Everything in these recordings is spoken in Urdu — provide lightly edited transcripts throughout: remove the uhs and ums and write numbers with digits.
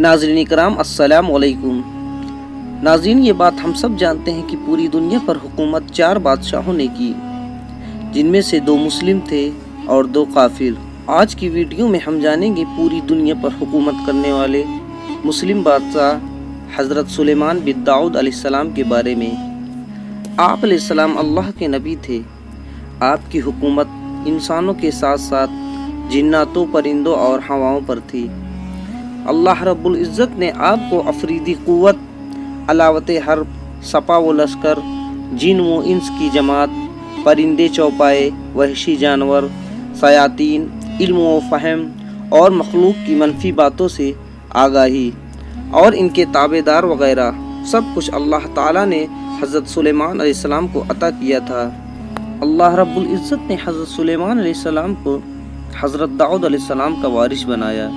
ناظرین اکرام السلام علیکم۔ ناظرین، یہ بات ہم سب جانتے ہیں کہ پوری دنیا پر حکومت 4 بادشاہوں نے کی، جن میں سے 2 مسلم تھے اور 2 کافر۔ آج کی ویڈیو میں ہم جانیں گے پوری دنیا پر حکومت کرنے والے مسلم بادشاہ حضرت سلیمان بن داؤد علیہ السلام کے بارے میں۔ آپ علیہ السلام اللہ کے نبی تھے۔ آپ کی حکومت انسانوں کے ساتھ ساتھ جناتوں، پرندوں اور ہواؤں پر تھی۔ اللہ رب العزت نے آپ کو افریدی قوت، علاوت حرب، سپا و لشکر، جن و انس کی جماعت، پرندے چوپائے، وحشی جانور، شیاطین، علم و فہم اور مخلوق کی منفی باتوں سے آگاہی اور ان کے تابع دار وغیرہ سب کچھ اللہ تعالیٰ نے حضرت سلیمان علیہ السلام کو عطا کیا تھا۔ اللہ رب العزت نے حضرت سلیمان علیہ السلام کو حضرت داؤد علیہ السلام کا وارث بنایا،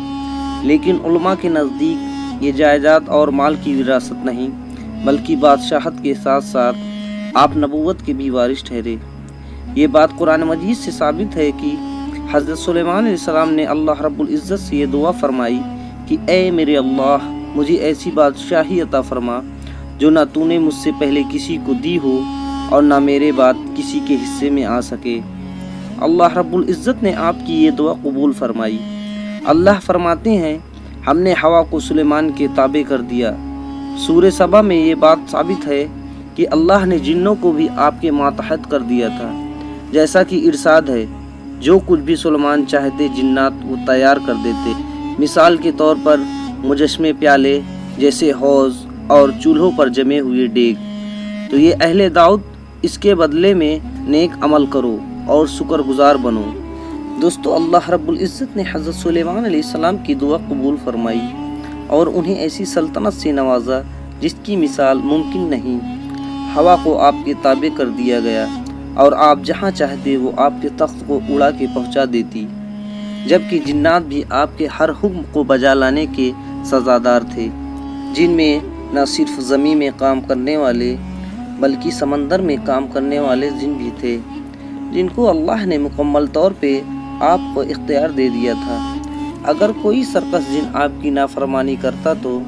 لیکن علماء کے نزدیک یہ جائیداد اور مال کی وراثت نہیں، بلکہ بادشاہت کے ساتھ ساتھ آپ نبوت کے بھی وارث ٹھہرے۔ یہ بات قرآن مجید سے ثابت ہے کہ حضرت سلیمان علیہ السلام نے اللہ رب العزت سے یہ دعا فرمائی کہ اے میرے اللہ، مجھے ایسی بادشاہی عطا فرما جو نہ تو نے مجھ سے پہلے کسی کو دی ہو اور نہ میرے بعد کسی کے حصے میں آ سکے۔ اللہ رب العزت نے آپ کی یہ دعا قبول فرمائی۔ اللہ فرماتے ہیں، ہم نے ہوا کو سلیمان کے تابع کر دیا۔ سورہ سبا میں یہ بات ثابت ہے کہ اللہ نے جنوں کو بھی آپ کے ماتحت کر دیا تھا، جیسا کہ ارشاد ہے، جو کچھ بھی سلیمان چاہتے جنات وہ تیار کر دیتے۔ مثال کے طور پر مجسمے، پیالے جیسے حوض اور چولہوں پر جمے ہوئے دیگ۔ تو یہ اہل داؤد، اس کے بدلے میں نیک عمل کرو اور شکر گزار بنو۔ دوستو، اللہ رب العزت نے حضرت سلیمان علیہ السلام کی دعا قبول فرمائی اور انہیں ایسی سلطنت سے نوازا جس کی مثال ممکن نہیں۔ ہوا کو آپ کے تابع کر دیا گیا اور آپ جہاں چاہتے وہ آپ کے تخت کو اڑا کے پہنچا دیتی، جبکہ جنات بھی آپ کے ہر حکم کو بجا لانے کے سزادار تھے، جن میں نہ صرف زمین میں کام کرنے والے بلکہ سمندر میں کام کرنے والے جن بھی تھے، جن کو اللہ نے مکمل طور پہ آپ کو اختیار دے دیا تھا۔ اگر کوئی سرکش جن آپ کی نافرمانی کرتا تو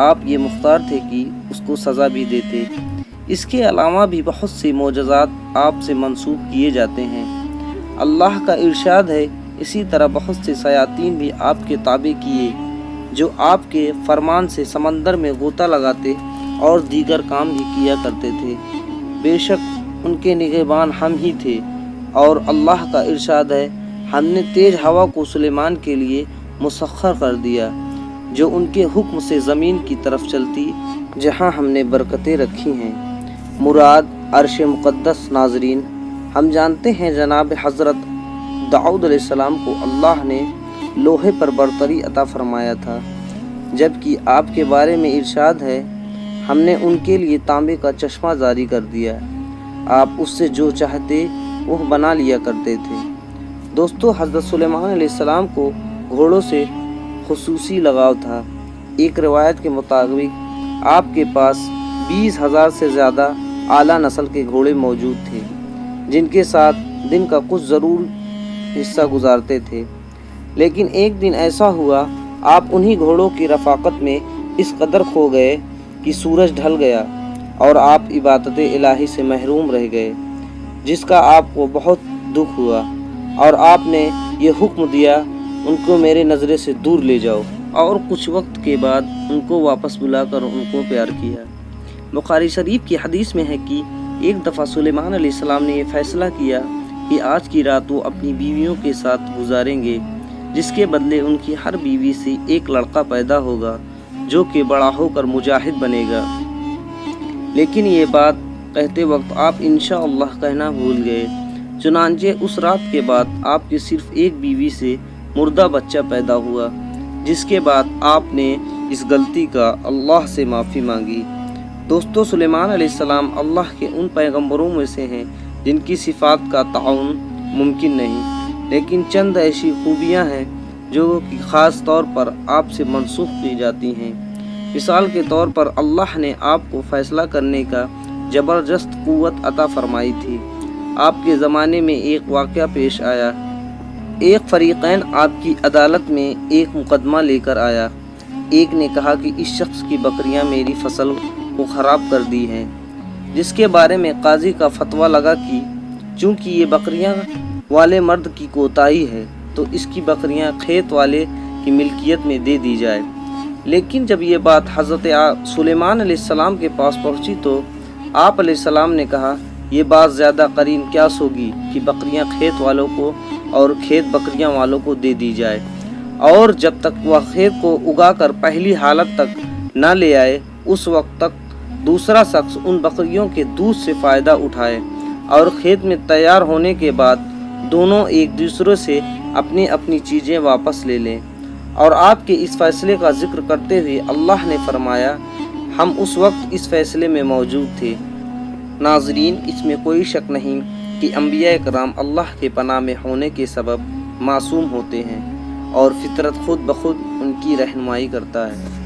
آپ یہ مختار تھے کہ اس کو سزا بھی دیتے۔ اس کے علاوہ بھی بہت سے معجزات آپ سے منسوب کیے جاتے ہیں۔ اللہ کا ارشاد ہے، اسی طرح بہت سے شیاطین بھی آپ کے تابع کیے، جو آپ کے فرمان سے سمندر میں غوطہ لگاتے اور دیگر کام بھی کیا کرتے تھے۔ بے شک ان کے نگہبان ہم ہی تھے، اور اللہ کا ارشاد ہے، ہم نے تیز ہوا کو سلیمان کے لیے مسخر کر دیا، جو ان کے حکم سے زمین کی طرف چلتی جہاں ہم نے برکتیں رکھی ہیں۔ مراد عرش مقدس۔ ناظرین، ہم جانتے ہیں جناب حضرت داؤد علیہ السلام کو اللہ نے لوہے پر برتری عطا فرمایا تھا، جبکہ آپ کے بارے میں ارشاد ہے، ہم نے ان کے لیے تانبے کا چشمہ جاری کر دیا، آپ اس سے جو چاہتے وہ بنا لیا کرتے تھے۔ دوستو، حضرت سلیمان علیہ السلام کو گھوڑوں سے خصوصی لگاؤ تھا۔ ایک روایت کے مطابق آپ کے پاس 20,000 سے زیادہ اعلیٰ نسل کے گھوڑے موجود تھے، جن کے ساتھ دن کا کچھ ضرور حصہ گزارتے تھے۔ لیکن ایک دن ایسا ہوا، آپ انہی گھوڑوں کی رفاقت میں اس قدر کھو گئے کہ سورج ڈھل گیا اور آپ عبادت الہی سے محروم رہ گئے، جس کا آپ کو بہت دکھ ہوا، اور آپ نے یہ حکم دیا، ان کو میرے نظرے سے دور لے جاؤ، اور کچھ وقت کے بعد ان کو واپس بلا کر ان کو پیار کیا۔ بخاری شریف کی حدیث میں ہے کہ ایک دفعہ سلیمان علیہ السلام نے یہ فیصلہ کیا کہ آج کی رات وہ اپنی بیویوں کے ساتھ گزاریں گے، جس کے بدلے ان کی ہر بیوی سے ایک لڑکا پیدا ہوگا جو کہ بڑا ہو کر مجاہد بنے گا۔ لیکن یہ بات کہتے وقت آپ انشاءاللہ کہنا بھول گئے۔ چنانچہ اس رات کے بعد آپ کے صرف ایک بیوی سے مردہ بچہ پیدا ہوا، جس کے بعد آپ نے اس غلطی کا اللہ سے معافی مانگی۔ دوستو، سلیمان علیہ السلام اللہ کے ان پیغمبروں میں سے ہیں جن کی صفات کا تعین ممکن نہیں، لیکن چند ایسی خوبیاں ہیں جو کہ خاص طور پر آپ سے منسوخ کی جاتی ہیں۔ مثال کے طور پر اللہ نے آپ کو فیصلہ کرنے کا زبردست قوت عطا فرمائی تھی۔ آپ کے زمانے میں ایک واقعہ پیش آیا، ایک فریقین آپ کی عدالت میں ایک مقدمہ لے کر آیا ایک نے کہا کہ اس شخص کی بکریاں میری فصل کو خراب کر دی ہیں، جس کے بارے میں قاضی کا فتویٰ لگا کہ چونکہ یہ بکریاں والے مرد کی کوتاہی ہے تو اس کی بکریاں کھیت والے کی ملکیت میں دے دی جائے۔ لیکن جب یہ بات حضرت سلیمان علیہ السلام کے پاس پہنچی تو آپ علیہ السلام نے کہا یہ بات زیادہ قرین قیاس ہوگی کہ بکریاں کھیت والوں کو اور کھیت بکریاں والوں کو دے دی جائے، اور جب تک وہ کھیت کو اگا کر پہلی حالت تک نہ لے آئے اس وقت تک دوسرا شخص ان بکریوں کے دودھ سے فائدہ اٹھائے، اور کھیت میں تیار ہونے کے بعد دونوں ایک دوسرے سے اپنی اپنی چیزیں واپس لے لیں۔ اور آپ کے اس فیصلے کا ذکر کرتے ہوئے اللہ نے فرمایا ہم اس وقت اس فیصلے میں موجود تھے۔ ناظرین، اس میں کوئی شک نہیں کہ انبیاء کرام اللہ کے پناہ میں ہونے کے سبب معصوم ہوتے ہیں اور فطرت خود بخود ان کی رہنمائی کرتا ہے۔